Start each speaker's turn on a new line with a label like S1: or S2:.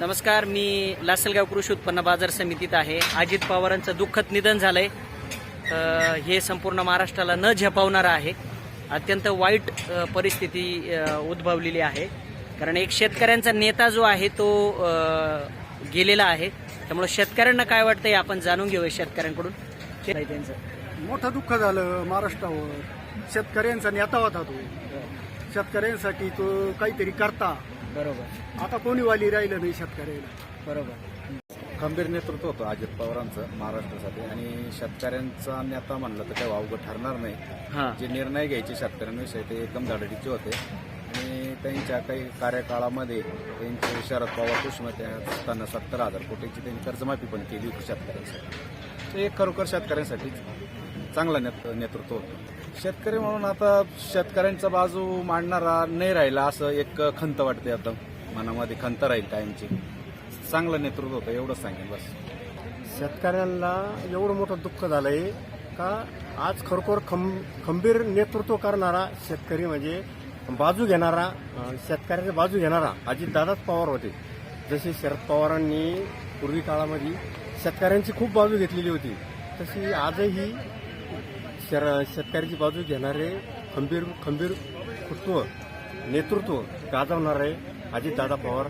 S1: नमस्कार, मी लासलगाव कृषी उत्पन्न बाजार समितीत आहे. अजित पवारांचं दुःखद निधन झालंय. हे संपूर्ण महाराष्ट्राला न झेपावणारं आहे. अत्यंत वाईट परिस्थिती उद्भवलेली आहे. कारण एक शेतकऱ्यांचा नेता जो आहे तो गेलेला आहे. त्यामुळे शेतकऱ्यांना काय वाटतंय आपण जाणून घेऊया शेतकऱ्यांकडून. त्यांचं
S2: मोठं दुःख झालं महाराष्ट्रावर. शेतकऱ्यांचा नेता होता तो. शेतकऱ्यांसाठी तो काहीतरी करता.
S1: बरोबर.
S2: आता कोणी वाली राहिलं नाही शेतकऱ्याला.
S1: बरोबर.
S3: खंबीर नेतृत्व होतं अजित पवारांचं महाराष्ट्रासाठी आणि शेतकऱ्यांचा नेता म्हणलं तर काही अवघड ठरणार नाही. जे निर्णय घ्यायचे शेतकऱ्यांविषयी ते एकदम धडाडीचे होते आणि त्यांच्या काही कार्यकाळामध्ये त्यांचे शरद पवार कृषीमध्ये असताना 70,000 कोटीची त्यांनी कर्जमाफी पण केली होती शेतकऱ्यांसाठी. ते खरोखर शेतकऱ्यांसाठी चांगलं नेतृत्व होतं. शेतकरी म्हणून आता शेतकऱ्यांचा बाजू मांडणारा नाही राहिला असं एक खंत वाटते. आता मनामध्ये खंत राहील कायमची. चांगलं नेतृत्व होतं एवढंच सांगेन बस.
S2: शेतकऱ्यांना एवढं मोठं दुःख झालंय का आज खरोखर खंबीर नेतृत्व करणारा शेतकरी म्हणजे बाजू घेणारा, शेतकऱ्याची बाजू घेणारा अजितदादाच पवार होते. जसे शरद पवारांनी पूर्वी काळामध्ये शेतकऱ्यांची खूप बाजू घेतलेली होती, तशी आजही शेतकऱ्याची बाजू घेणारे खंबीर नेतृत्व गाजवणारे अजितदादा पवार